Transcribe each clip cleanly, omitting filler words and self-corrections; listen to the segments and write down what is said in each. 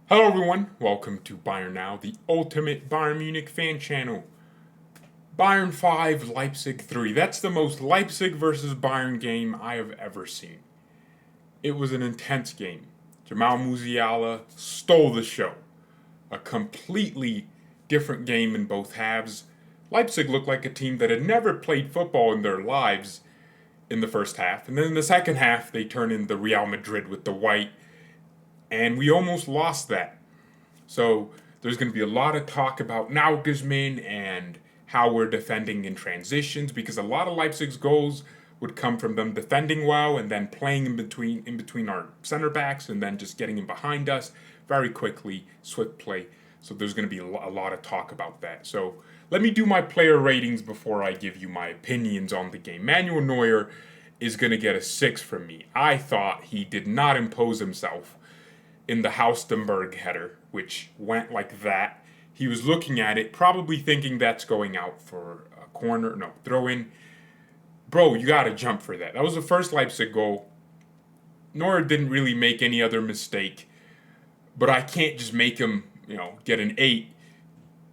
Hello everyone, welcome to BayernNow, the ultimate Bayern Munich fan channel. Bayern 5, Leipzig 3. That's the most Leipzig versus Bayern game I have ever seen. It was an intense game. Jamal Musiala stole the show. A completely different game in both halves. Leipzig looked like a team that had never played football in their lives in the first half. And then in the second half, they turn in the Real Madrid with the white. And we almost lost that. So there's going to be a lot of talk about Nagelsmann and how we're defending in transitions, because a lot of Leipzig's goals would come from them defending well and then playing in between our center backs and then just getting in behind us very quickly, swift play. So there's going to be a lot of talk about that. So let me do my player ratings before I give you my opinions on the game. Manuel Neuer is going to get a 6 from me. I thought he did not impose himself in the Haustenberg header, which went like that. He was looking at it, probably thinking that's going out for a corner. No, throw in. Bro, you got to jump for that. That was the first Leipzig goal. Neuer didn't really make any other mistake, but I can't just make him, get an 8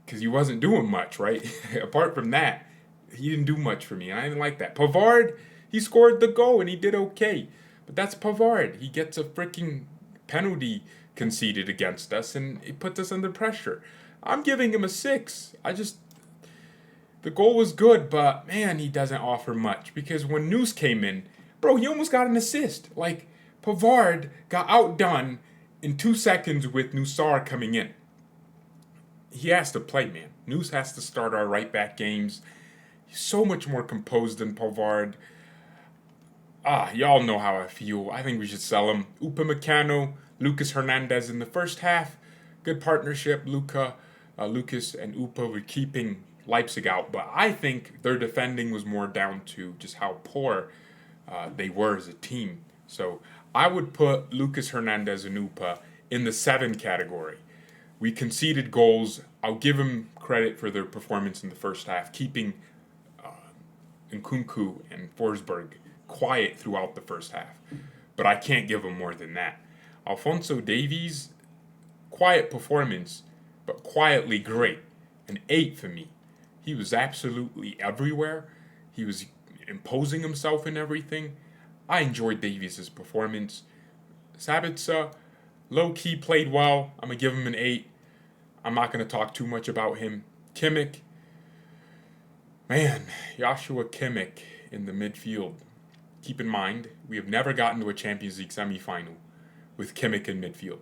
because he wasn't doing much, right? Apart from that, he didn't do much for me, and I didn't like that. Pavard, he scored the goal and he did okay, but that's Pavard. He gets a freaking penalty conceded against us and it puts us under pressure. I'm giving him a 6. The goal was good, but man, he doesn't offer much, because when News came in, bro, he almost got an assist. Like, Pavard got outdone in 2 seconds with Nusar coming in. He has to play, man. News has to start our right back games. He's so much more composed than Pavard. Y'all know how I feel. I think we should sell him. Upamecano, Lucas Hernandez in the first half. Good partnership. Lucas and Upa were keeping Leipzig out. But I think their defending was more down to just how poor they were as a team. So I would put Lucas Hernandez and Upa in the 7 category. We conceded goals. I'll give them credit for their performance in the first half, keeping Nkunku and Forsberg quiet throughout the first half. But I can't give him more than that. Alphonso Davies, quiet performance, but quietly great. An 8 for me. He was absolutely everywhere. He was imposing himself in everything. I enjoyed Davies' performance. Sabitzer, low-key played well. I'm going to give him an 8. I'm not going to talk too much about him. Kimmich, man, Joshua Kimmich in the midfield. Keep in mind, we have never gotten to a Champions League semifinal with Kimmich in midfield.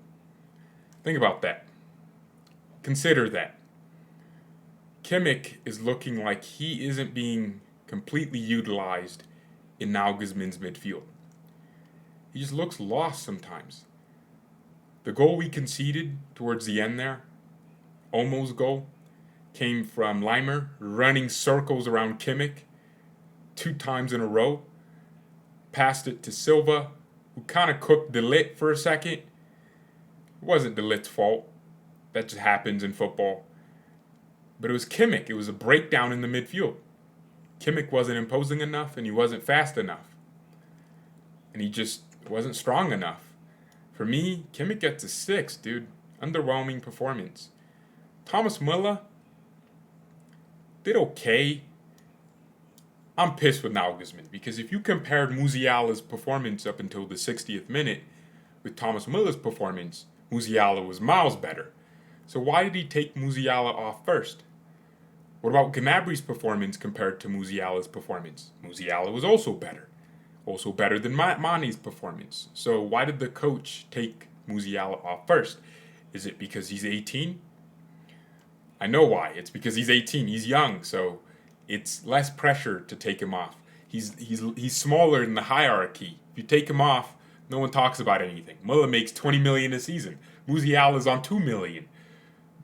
Think about that. Consider that. Kimmich is looking like he isn't being completely utilized in Nagelsmann's midfield. He just looks lost sometimes. The goal we conceded towards the end there, Olmo's goal, came from Leimer running circles around Kimmich 2 times in a row. Passed it to Silva, who kind of cooked De Ligt for a second. It wasn't De Ligt's fault. That just happens in football. But it was Kimmich. It was a breakdown in the midfield. Kimmich wasn't imposing enough, and he wasn't fast enough. And he just wasn't strong enough. For me, Kimmich gets a 6, dude. Underwhelming performance. Thomas Müller did okay. I'm pissed with Nagelsmann, because if you compared Musiala's performance up until the 60th minute with Thomas Müller's performance, Musiala was miles better. So why did he take Musiala off first? What about Gnabry's performance compared to Musiala's performance? Musiala was also better. Also better than Mane's performance. So why did the coach take Musiala off first? Is it because he's 18? I know why. It's because he's 18. He's young, so it's less pressure to take him off. He's smaller in the hierarchy. If you take him off, no one talks about anything. Müller makes 20 million a season. Musiala's on 2 million.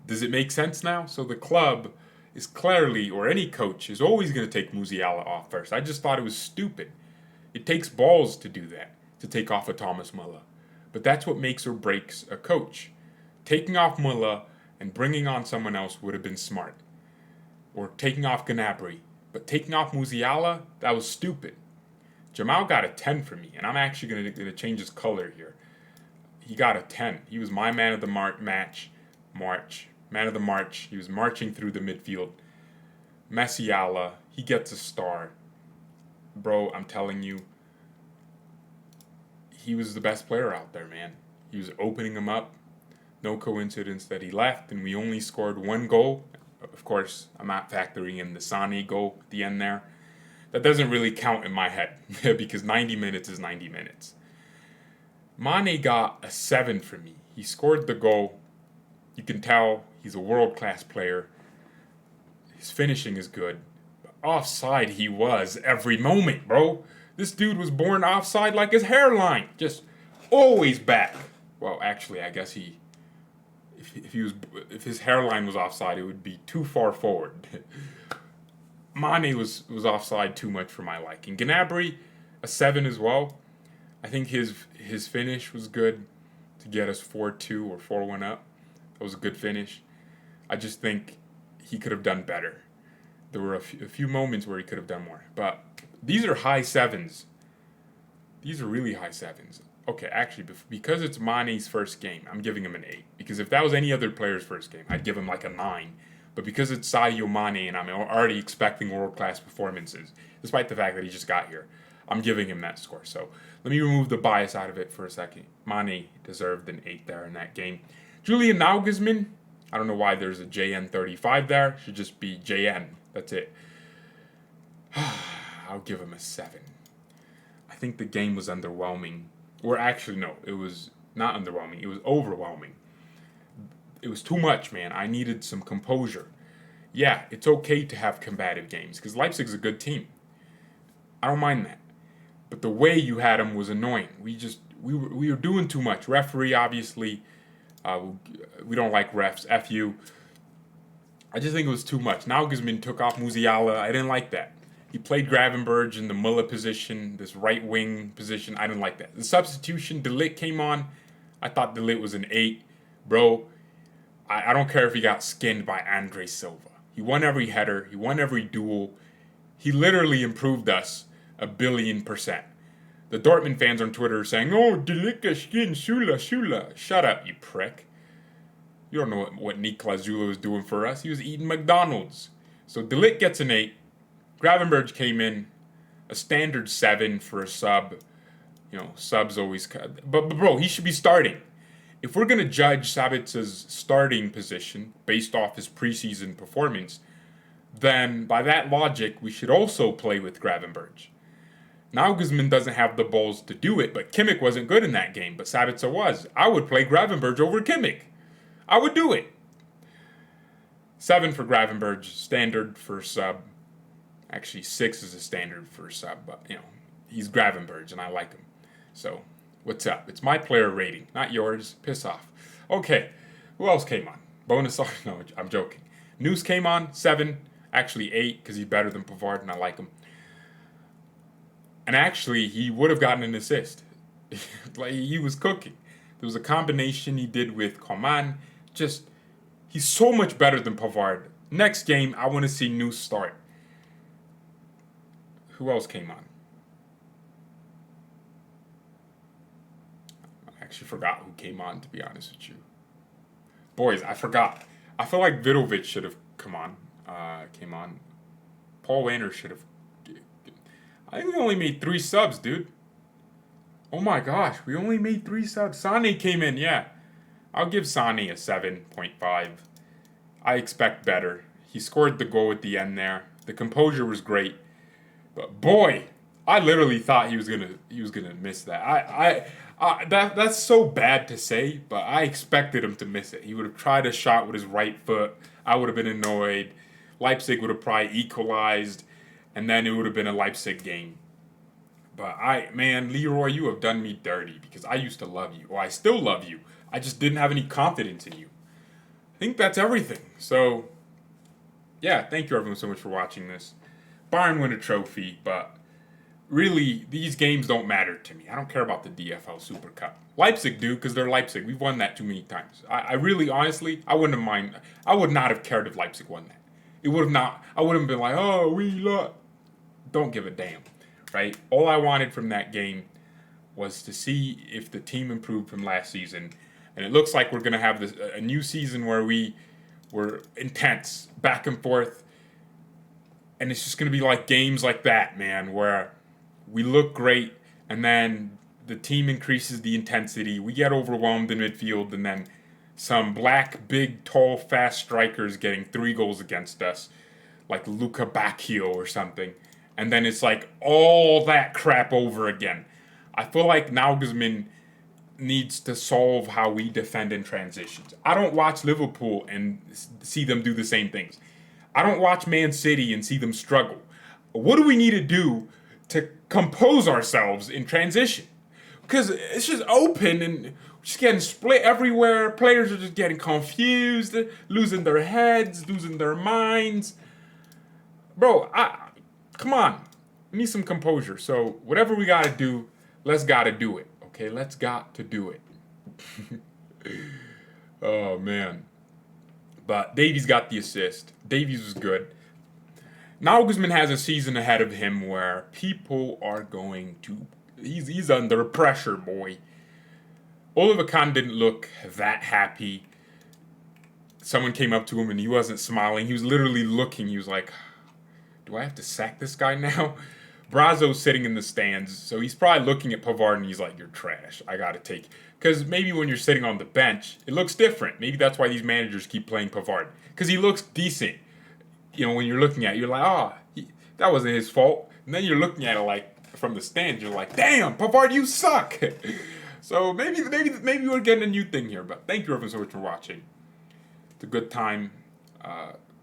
Does it make sense now? So the club is clearly, or any coach, is always going to take Musiala off first. I just thought it was stupid. It takes balls to do that, to take off a Thomas Müller. But that's what makes or breaks a coach. Taking off Müller and bringing on someone else would have been smart. Or taking off Gnabry. But taking off Musiala, that was stupid. Jamal got a 10 for me, and I'm actually going to change his color here. he got a 10. He was my man of the man of the march. He was marching through the midfield. Messiala, he gets a star. Bro, I'm telling you, he was the best player out there, man. He was opening them up. No coincidence that he left, and we only scored one goal. Of course, I'm not factoring in the Sané goal at the end there. That doesn't really count in my head because 90 minutes is 90 minutes. Mane got a 7 for me. He scored the goal. You can tell he's a world-class player. His finishing is good. But offside he was every moment, bro. This dude was born offside like his hairline. Just always back. Well, actually, I guess if his hairline was offside, it would be too far forward. Mane was offside too much for my liking. Gnabry, a 7 as well. I think his finish was good to get us 4-2 or 4-1 up. That was a good finish. I just think he could have done better. There were a few moments where he could have done more. But these are high 7s. These are really high 7s. Okay, actually, because it's Mane's first game, I'm giving him an 8. Because if that was any other player's first game, I'd give him like a 9. But because it's Sadio Mane and I'm already expecting world-class performances, despite the fact that he just got here, I'm giving him that score. So let me remove the bias out of it for a second. Mane deserved an 8 there in that game. Julian Nagelsmann, I don't know why there's a JN35 there. Should just be JN. That's it. I'll give him a 7. I think the game was underwhelming. Or actually, no, it was not underwhelming. It was overwhelming. It was too much, man. I needed some composure. Yeah, it's okay to have combative games because Leipzig's a good team. I don't mind that. But the way you had them was annoying. We were doing too much. Referee, obviously, we don't like refs. F you. I just think it was too much. Nagelsmann took off Musiala. I didn't like that. He played Gravenberch in the Muller position, this right wing position. I didn't like that. The substitution, De Ligt came on. I thought De Ligt was an 8. Bro, I don't care if he got skinned by Andre Silva. He won every header. He won every duel. He literally improved us 1,000,000,000%. The Dortmund fans on Twitter are saying, oh, De Ligt got skinned, Shula. Shut up, you prick. You don't know what Niklas Zula was doing for us. He was eating McDonald's. So De Ligt gets an 8. Gravenberch came in, a standard 7 for a sub. You know, subs always... But bro, he should be starting. If we're going to judge Sabitzer's starting position based off his preseason performance, then by that logic, we should also play with Gravenberch. Nagelsmann doesn't have the balls to do it, but Kimmich wasn't good in that game, but Sabitzer was. I would play Gravenberch over Kimmich. I would do it. 7 for Gravenberch, standard for sub. Actually, 6 is a standard for a sub, but, you know, he's Gravenberch, and I like him. So, what's up? It's my player rating, not yours. Piss off. Okay, who else came on? Bonus, no, I'm joking. News came on, 7, actually 8, because he's better than Pavard, and I like him. And actually, he would have gotten an assist. Like, he was cooking. There was a combination he did with Coman. Just, he's so much better than Pavard. Next game, I want to see News start. Who else came on? I actually forgot who came on, to be honest with you. Boys, I forgot. I feel like Vidovic should have came on. Paul Wainer should have. I think we only made 3 subs, dude. Oh my gosh, we only made 3 subs. Sané came in, yeah. I'll give Sané a 7.5. I expect better. He scored the goal at the end there. The composure was great. But boy, I literally thought he was gonna miss that. That's so bad to say, but I expected him to miss it. He would have tried a shot with his right foot. I would have been annoyed. Leipzig would have probably equalized, and then it would have been a Leipzig game. But Leroy, you have done me dirty because I used to love you. Or I still love you. I just didn't have any confidence in you. I think that's everything. So, yeah, thank you everyone so much for watching this. Bayern win a trophy, but really, these games don't matter to me. I don't care about the DFL Super Cup. Leipzig do, because they're Leipzig. We've won that too many times. I really, honestly, I wouldn't have mind. I would not have cared if Leipzig won that. It would have not. I wouldn't have been like, oh, we lost. Don't give a damn, right? All I wanted from that game was to see if the team improved from last season. And it looks like we're going to have a new season where we're intense, back and forth. And it's just going to be like games like that, man, where we look great and then the team increases the intensity. We get overwhelmed in midfield, and then some black, big, tall, fast strikers getting 3 goals against us, like Luka Bacchio or something. And then it's like all that crap over again. I feel like Nagelsmann needs to solve how we defend in transitions. I don't watch Liverpool and see them do the same things. I don't watch Man City and see them struggle. What do we need to do to compose ourselves in transition? Because it's just open and we're just getting split everywhere. Players are just getting confused, losing their heads, losing their minds. Bro, come on. We need some composure. So whatever we got to do, let's got to do it. Okay, let's got to do it. Oh, man. But Davies got the assist. Davies was good. Nagelsmann has a season ahead of him where people are going to... He's under pressure, boy. Oliver Kahn didn't look that happy. Someone came up to him and he wasn't smiling. He was literally looking. He was like, do I have to sack this guy now? Brazo's sitting in the stands, so he's probably looking at Pavard and he's like, you're trash. I got to take it. Because maybe when you're sitting on the bench, it looks different. Maybe that's why these managers keep playing Pavard. Because he looks decent. You know, when you're looking at it, you're like, that wasn't his fault. And then you're looking at it like, from the stands, you're like, damn, Pavard, you suck. So maybe we're getting a new thing here. But thank you everyone so much for watching. It's a good time.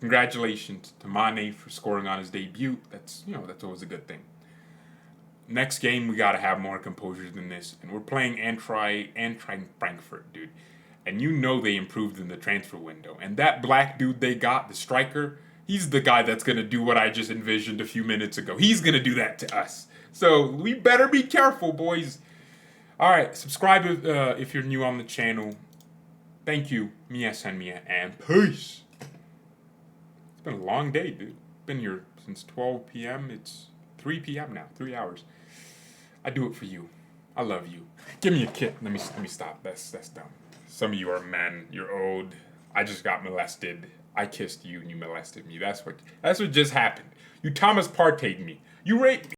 Congratulations to Mane for scoring on his debut. That's always a good thing. Next game, we got to have more composure than this. And we're playing Eintracht Frankfurt, dude. And you know they improved in the transfer window. And that black dude they got, the striker, he's the guy that's going to do what I just envisioned a few minutes ago. He's going to do that to us. So we better be careful, boys. All right, subscribe if you're new on the channel. Thank you, Mia San Mia, and peace. It's been a long day, dude. Been here since 12 p.m. It's 3 p.m. now, 3 hours. I do it for you. I love you. Give me a kiss. Let me stop. That's dumb. Some of you are men. You're old. I just got molested. I kissed you and you molested me. That's what just happened. You Thomas Partey'd me. You raped me.